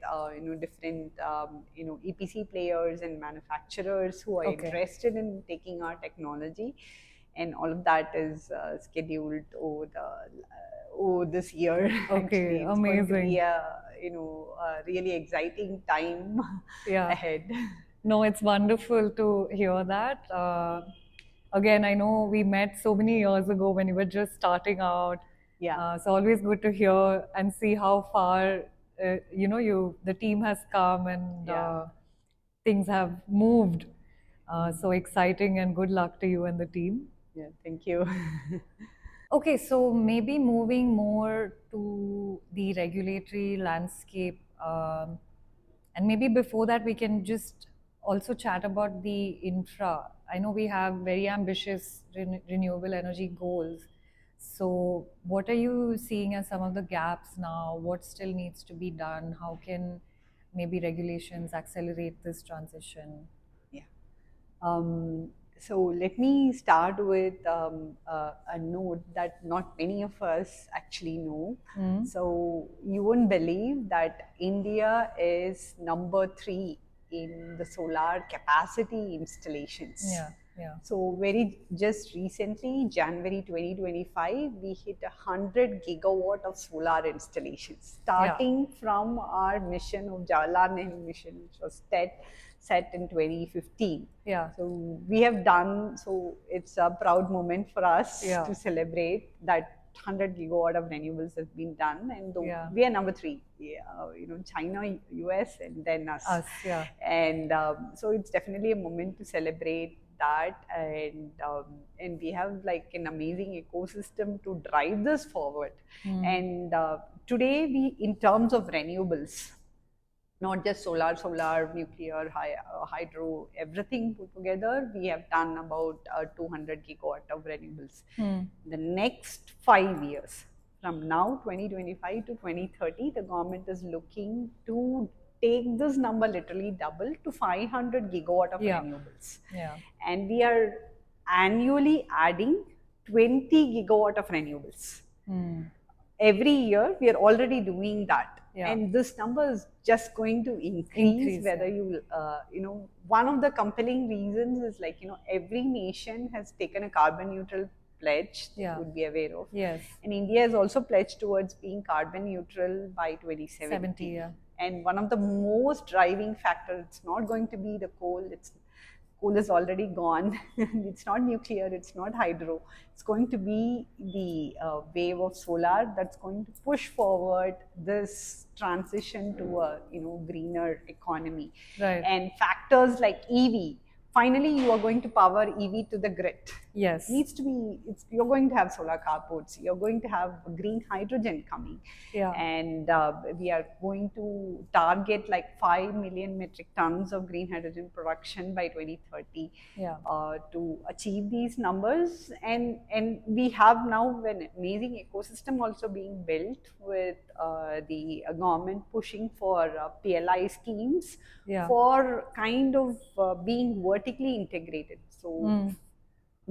different EPC players and manufacturers who are Okay. interested in taking our technology, and all of that is scheduled over this year. Okay, Actually, it's going to amazing. be a a really exciting time Yeah. ahead. No, it's wonderful to hear that. Again, I know we met so many years ago when you were just starting out. Yeah. So always good to hear and see how far the team has come and Yeah. things have moved. So exciting, and good luck to you and the team. Yeah, thank you. Okay, so maybe moving more to the regulatory landscape, and maybe before that, we can just also chat about the infra. I know we have very ambitious renewable energy goals. So, what are you seeing as some of the gaps now? What still needs to be done? How can maybe regulations accelerate this transition? Yeah. So let me start with a note that not many of us actually know. So you won't believe that India is number 3 in the solar capacity installations. Yeah, Yeah. So very just recently, January 2025, we hit 100 gigawatt of solar installations, starting from our mission of Jawaharlal Nehru mission, which was set in 2015. Yeah. So we have done, so it's a proud moment for us Yeah. to celebrate that 100 gigawatt of renewables has been done, and Yeah. we are number three. China, US, and then us. Yeah. And so it's definitely a moment to celebrate that, and we have like an amazing ecosystem to drive this forward. And today, we, in terms of renewables, not just solar, nuclear, hydro, everything put together, we have done about 200 gigawatt of renewables. The next 5 years, from now 2025 to 2030, the government is looking to take this number literally double to 500 gigawatt of Yeah. renewables. Yeah. And we are annually adding 20 gigawatt of renewables. Every year, we are already doing that. Yeah. And this number is just going to increase, whether one of the compelling reasons is like, every nation has taken a carbon neutral pledge that Yeah. you would be aware of. Yes. And India has also pledged towards being carbon neutral by 2070. 70, yeah. And one of the most driving factors, it's not going to be the coal is already gone. It's not nuclear, it's not hydro. It's going to be the wave of solar that's going to push forward this transition to a greener economy. Right. And factors like EV, finally you are going to power EV to the grid. Yes. It needs to be, you're going to have solar carports, you're going to have green hydrogen coming. Yeah. And we are going to target like 5 million metric tons of green hydrogen production by 2030. Yeah. To achieve these numbers. And we have now an amazing ecosystem also being built with the government pushing for PLI schemes. Yeah. For kind of being vertically integrated. So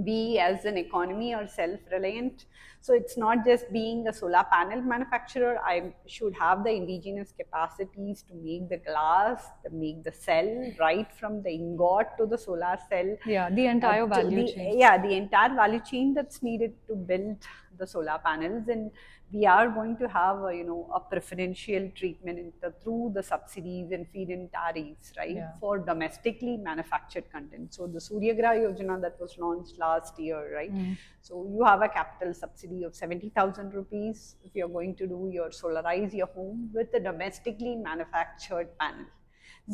we as an economy are self-reliant. So it's not just being a solar panel manufacturer. I should have the indigenous capacities to make the glass, to make the cell, right from the ingot to the solar cell. Yeah, the entire value chain. Yeah, the entire value chain that's needed to build the solar panels. And we are going to have a preferential treatment through the subsidies and feed-in tariffs, right, Yeah. for domestically manufactured content. So the Surya Gra Yojana that was launched last year, right? So you have a capital subsidy of 70,000 rupees if you're going to do your solarize your home with a domestically manufactured panel.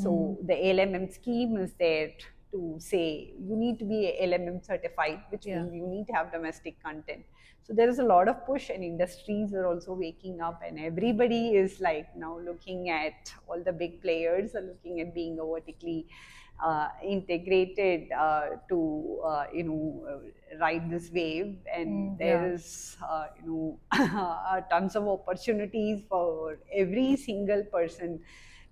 So the ALMM scheme is there to say you need to be ALMM certified, which Yeah. means you need to have domestic content. So there is a lot of push, and industries are also waking up, and everybody is like now looking at, all the big players are looking at being a vertically integrated to ride this wave. And there Yeah. is tons of opportunities for every single person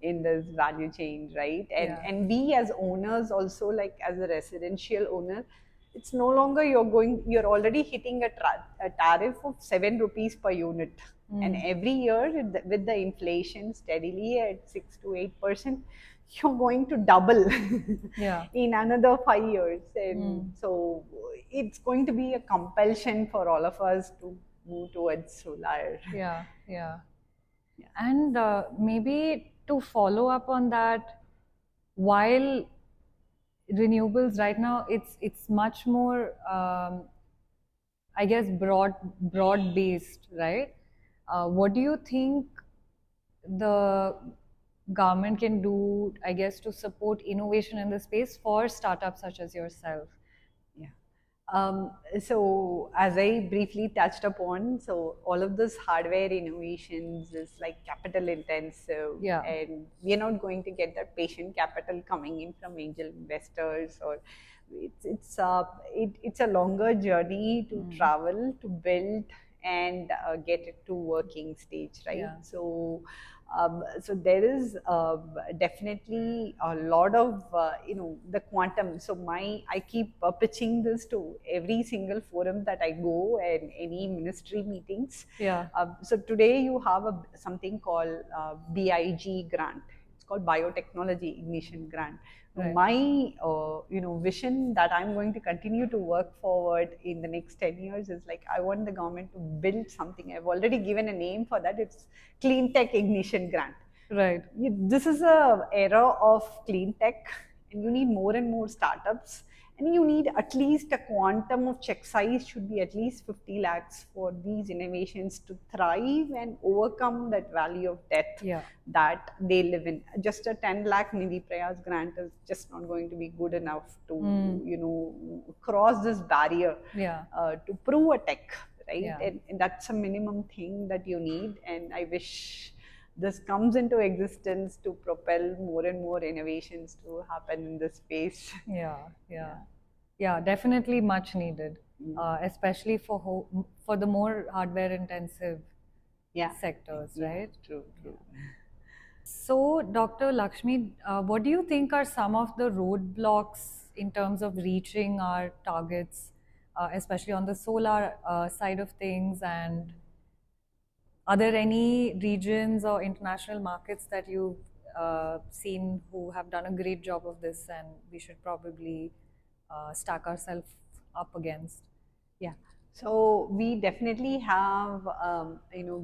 in this value chain, right? Yeah. And we as owners also, like as a residential owner, it's no longer you're already hitting a tariff of 7 rupees per unit. And every year with the inflation steadily at 6 to 8%, you're going to double Yeah. in another 5 years. And so it's going to be a compulsion for all of us to move towards solar. Yeah, yeah. And maybe to follow up on that, while renewables right now, it's much more, I guess, broad based, right? What do you think the government can do, I guess, to support innovation in the space for startups such as yourself? So as I briefly touched upon, so all of this hardware innovations is like capital intensive. Yeah. And we are not going to get that patient capital coming in from angel investors, or it's a longer journey to travel, to build and get it to working stage, right? Yeah. So there is definitely a lot of the quantum. So I keep pitching this to every single forum that I go and any ministry meetings. Yeah. So today you have something called BIG grant. It's called Biotechnology Ignition Grant. Right. My vision that I'm going to continue to work forward in the next 10 years is like I want the government to build something. I've already given a name for that. It's Clean Tech Ignition Grant. Right. This is a era of clean tech, and you need more and more startups, and you need at least a quantum of check size should be at least 50 lakhs for these innovations to thrive and overcome that valley of death Yeah. that they live in. Just a 10 lakh Nidhi Prayas grant is just not going to be good enough to cross this barrier Yeah. to prove a tech, right? Yeah. And that's a minimum thing that you need, and I wish this comes into existence to propel more and more innovations to happen in this space. Yeah, definitely much needed, especially for the more hardware intensive Yeah, sectors, yeah, right? true. So, Dr. Lakshmi, what do you think are some of the roadblocks in terms of reaching our targets, especially on the solar side of things? And are there any regions or international markets that you've seen who have done a great job of this and we should probably stack ourselves up against? Yeah. So we definitely have,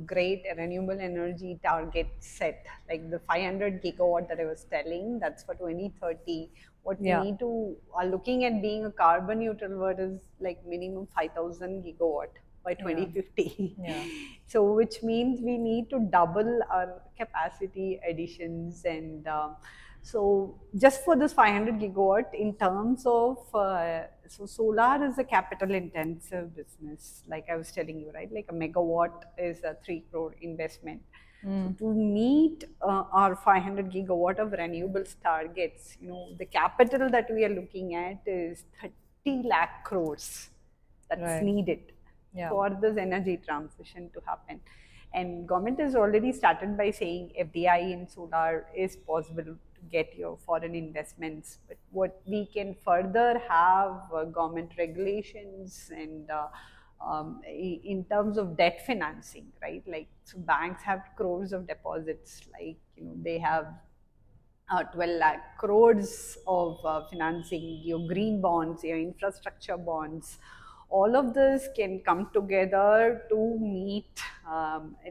great renewable energy target set, like the 500 gigawatt that I was telling. That's for 2030. What we Yeah. need to are looking at being a carbon neutral world is like minimum 5,000 gigawatt by 2050. Yeah. So which means we need to double our capacity additions, and so just for this 500 gigawatt in terms of so solar is a capital intensive business, like I was telling you, right? Like a megawatt is a 3 crore investment. So to meet our 500 gigawatt of renewables targets, the capital that we are looking at is 30 lakh crores that's Right. needed Yeah. for this energy transition to happen. And government has already started by saying FDI in solar is possible to get your foreign investments. But what we can further have government regulations and in terms of debt financing, right? Like, so banks have crores of deposits, like, they have 12 lakh crores of financing, your green bonds, your infrastructure bonds. All of this can come together to meet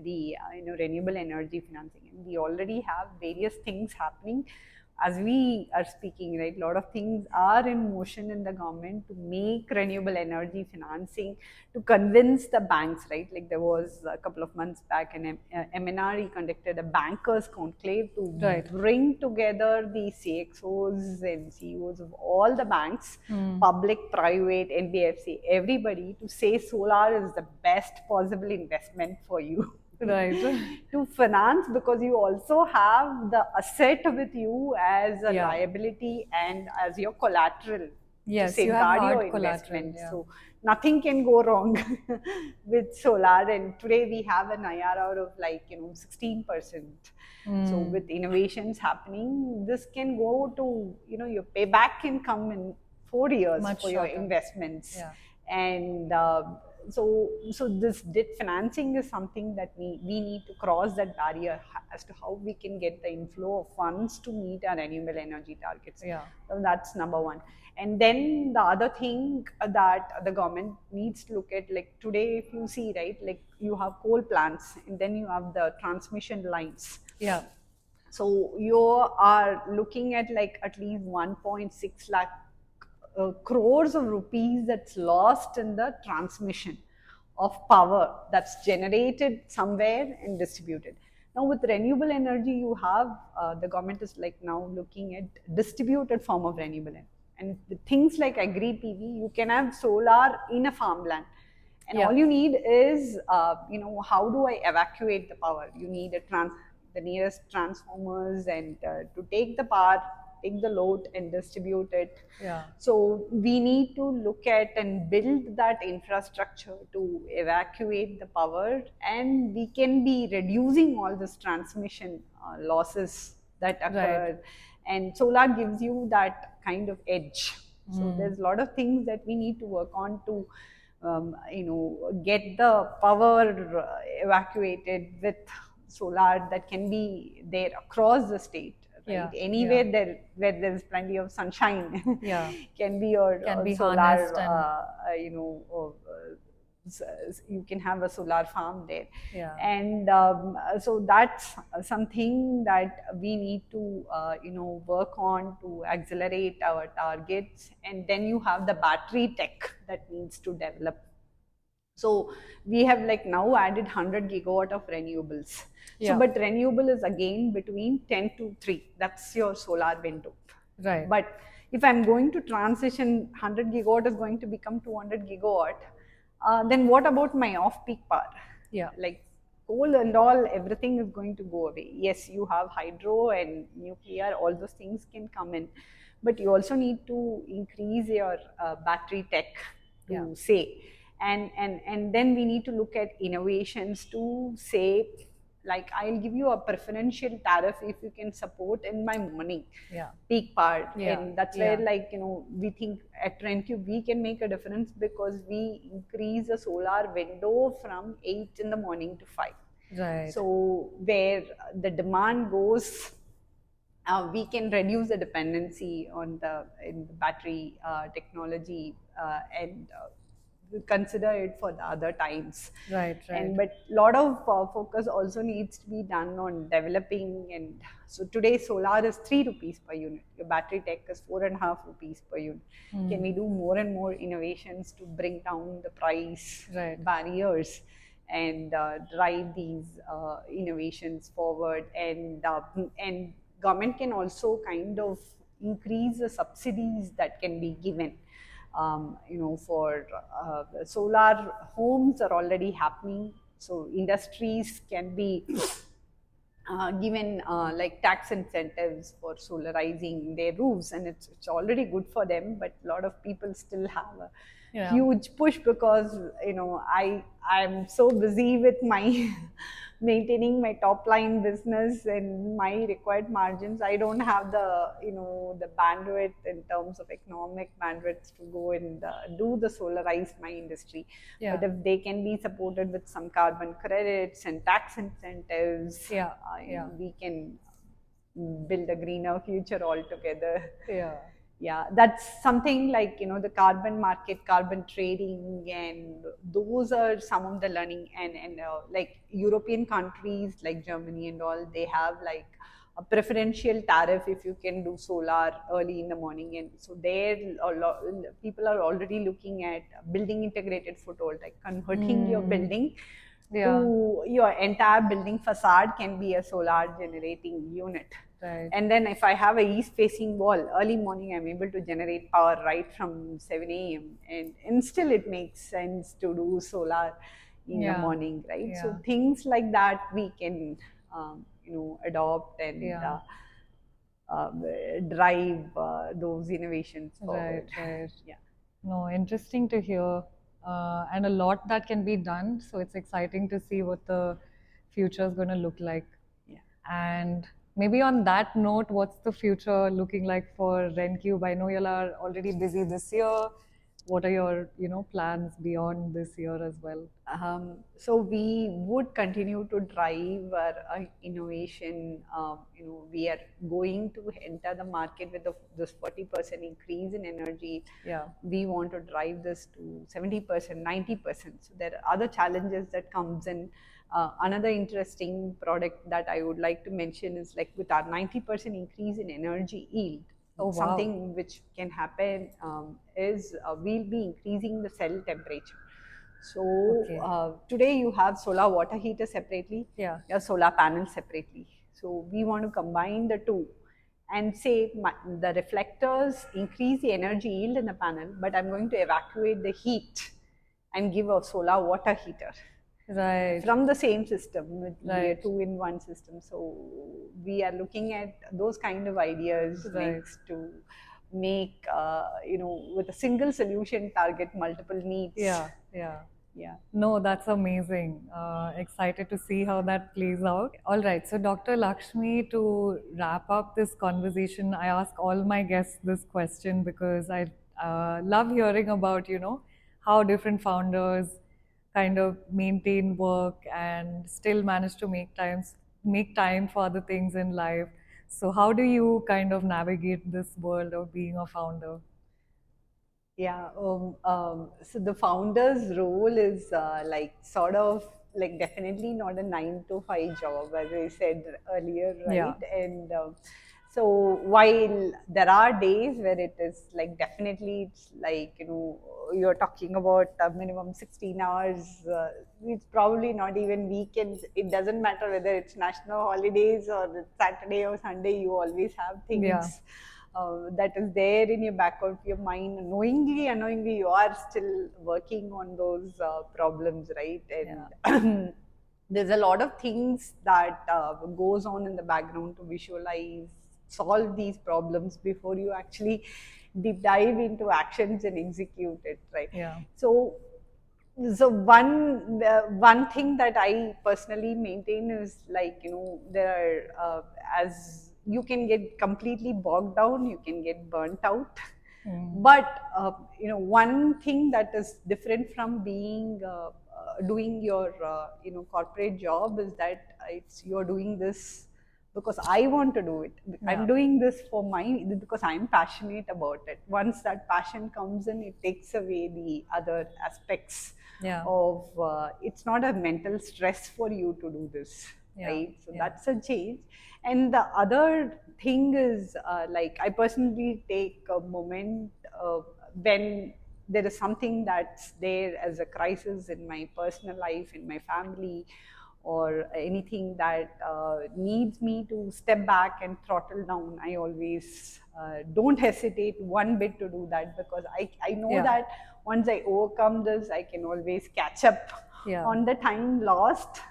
the renewable energy financing. And we already have various things happening as we are speaking, right? A lot of things are in motion in the government to make renewable energy financing, to convince the banks, right? Like there was a couple of months back, an MNRE conducted a bankers conclave to Right. bring together the CXOs and CEOs of all the banks, public, private, NBFC, everybody, to say solar is the best possible investment for you. Right. To finance, because you also have the asset with you as a Yeah. liability and as your collateral Yes, to you have safeguard your hard collateral, investment. yeah. So nothing can go wrong with solar. And today we have an IRR of like 16%. So with innovations happening, this can go to your payback can come in 4 years Much for your shorter. investments. Yeah. And so this debt financing is something that we need to cross that barrier as to how we can get the inflow of funds to meet our renewable energy targets. Yeah. So that's number one. And then the other thing that the government needs to look at, like today, if you see, right, like you have coal plants and then you have the transmission lines. Yeah. So you are looking at like at least 1.6 lakh crores of rupees that's lost in the transmission of power that's generated somewhere and distributed. Now with renewable energy, you have the government is like now looking at distributed form of renewable energy. And the things like agri PV, you can have solar in a farmland. And Yeah. all you need is, how do I evacuate the power? You need the nearest transformers and to take the power, take the load and distribute it. Yeah. So we need to look at and build that infrastructure to evacuate the power, and we can be reducing all this transmission losses that occur. Right. And solar gives you that kind of edge. So there's a lot of things that we need to work on to get the power evacuated with solar that can be there across the state, right? Yeah, Anywhere yeah, there where there's plenty of sunshine yeah. can be your Can be solar, harnessed and you can have a solar farm there. yeah, And so that's something that we need to work on to accelerate our targets. And then you have the battery tech that needs to develop. So we have like now added 100 gigawatt of renewables. So, yeah. but renewable is again between 10 to 3. That's your solar window. Right. But if I'm going to transition, 100 gigawatt is going to become 200 gigawatt, then what about my off-peak power? Yeah. Like coal and all, everything is going to go away. Yes, you have hydro and nuclear, all those things can come in, but you also need to increase your battery tech to Yeah. say. And then we need to look at innovations to say, like, I'll give you a preferential tariff if you can support in my morning Yeah. peak part. Yeah. And that's Yeah. where, like, we think at RenQ we can make a difference because we increase the solar window from 8 in the morning to 5. Right. So where the demand goes, we can reduce the dependency on the battery technology, and consider it for the other times. Right. Right. And but a lot of focus also needs to be done on developing. And so today solar is 3 rupees per unit. Your battery tech is 4.5 rupees per unit. Can we do more and more innovations to bring down the price Right. barriers and drive these innovations forward? And government can also kind of increase the subsidies that can be given. For solar homes are already happening. So industries can be given like tax incentives for solarizing their roofs, and it's already good for them. But a lot of people still have a Yeah. huge push because I'm so busy with my maintaining my top line business and my required margins. I don't have the bandwidth in terms of economic bandwidth to go and do the solarized my industry. Yeah. But if they can be supported with some carbon credits and tax incentives, Yeah. Yeah. we can build a greener future altogether. Yeah. Yeah, that's something like the carbon market, carbon trading, and those are some of the learning. And like European countries like Germany and all, they have like a preferential tariff if you can do solar early in the morning. And so there people are already looking at building integrated photovoltaic, converting your building Yeah. to your entire building facade can be a solar generating unit. Right. And then if I have a east facing wall, early morning I'm able to generate power right from 7 a.m. And still it makes sense to do solar in the Yeah. morning, right? Yeah. So things like that we can adopt and Yeah. drive those innovations forward. Right. Right. Yeah. No, interesting to hear, and a lot that can be done. So it's exciting to see what the future is going to look like. Yeah. And maybe on that note, what's the future looking like for RenCube? I know you are already busy this year. What are your plans beyond this year as well? So we would continue to drive our innovation. We are going to enter the market with this 40% increase in energy. Yeah. We want to drive this to 70%, 90%. So there are other challenges that comes in. Another interesting product that I would like to mention is like with our 90% increase in energy yield. Oh, wow. Something which can happen is we'll be increasing the cell temperature. So Okay. today you have solar water heater separately, Yeah. your solar panel separately. So we want to combine the two and say the reflectors increase the energy yield in the panel, but I'm going to evacuate the heat and give a solar water heater Right. from the same system with Right. a two-in-one system. So we are looking at those kind of ideas Right. next to make with a single solution target multiple needs. Yeah. Yeah. Yeah. No, that's amazing. Excited to see how that plays out. All right. So, Dr. Lakshmi, to wrap up this conversation, I ask all my guests this question because I love hearing about, how different founders kind of maintain work and still manage to make time for other things in life. So how do you kind of navigate this world of being a founder? Yeah, so the founder's role is like sort of like definitely not a 9 to 5 job, as I said earlier, Yeah. right? And so while there are days where it is like definitely it's like, you're talking about a minimum 16 hours, it's probably not even weekends. It doesn't matter whether it's national holidays or it's Saturday or Sunday, you always have Yeah. things that is there in your back of your mind. Knowingly, unknowingly, you are still working on those problems, right? And there's a lot of things that goes on in the background to visualize, solve these problems before you actually deep dive into actions and execute it, right? Yeah. So one thing that I personally maintain is like, there are as you can get completely bogged down, you can get burnt out. But one thing that is different from being doing your corporate job is that it's you're doing this because I want to do it. Yeah. I'm doing this for because I'm passionate about it. Once that passion comes in, it takes away the other aspects Yeah. of it's not a mental stress for you to do this, Yeah. right? So Yeah. that's a change. And the other thing is like I personally take a moment when there is something that's there as a crisis in my personal life, in my family, or anything that needs me to step back and throttle down. I always don't hesitate one bit to do that, because I know Yeah. that once I overcome this, I can always catch up Yeah. on the time lost.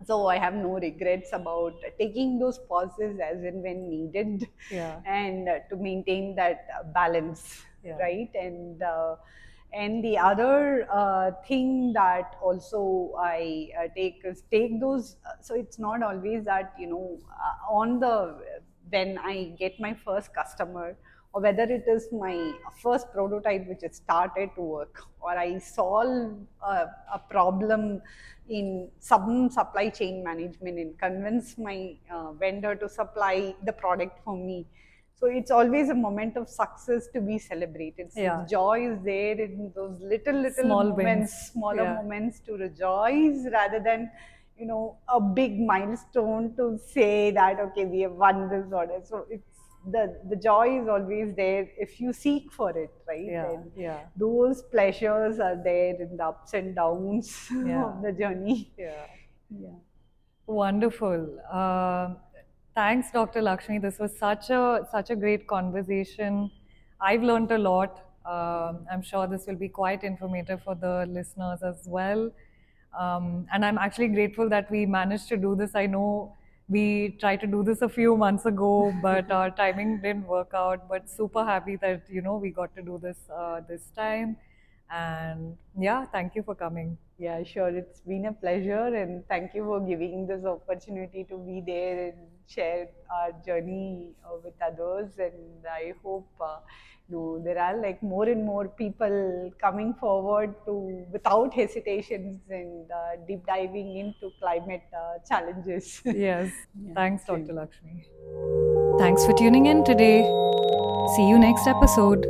So I have no regrets about taking those pauses as and when needed. Yeah. And to maintain that balance, Yeah. right? And the other thing that also I take is take those. So it's not always that, on the when I get my first customer, or whether it is my first prototype which has started to work, or I solve a problem in some supply chain management and convince my vendor to supply the product for me. So it's always a moment of success to be celebrated. So Yeah. the joy is there in those little Small moments, wins. smaller Yeah. moments to rejoice, rather than a big milestone to say that okay, we have won this order. So it's the joy is always there if you seek for it, right? Yeah. And Yeah. those pleasures are there in the ups and downs Yeah. of the journey. Yeah. Yeah. Wonderful. Thanks, Dr. Lakshmi. This was such a great conversation. I've learned a lot. I'm sure this will be quite informative for the listeners as well. And I'm actually grateful that we managed to do this. I know we tried to do this a few months ago, but our timing didn't work out. But super happy that we got to do this this time. And yeah, thank you for coming. Yeah, sure. It's been a pleasure, and thank you for giving this opportunity to be there and share our journey with others. And I hope there are like more and more people coming forward to without hesitations and deep diving into climate challenges. Yes. Yeah, Thanks, same. Dr. Lakshmi. Thanks for tuning in today. See you next episode.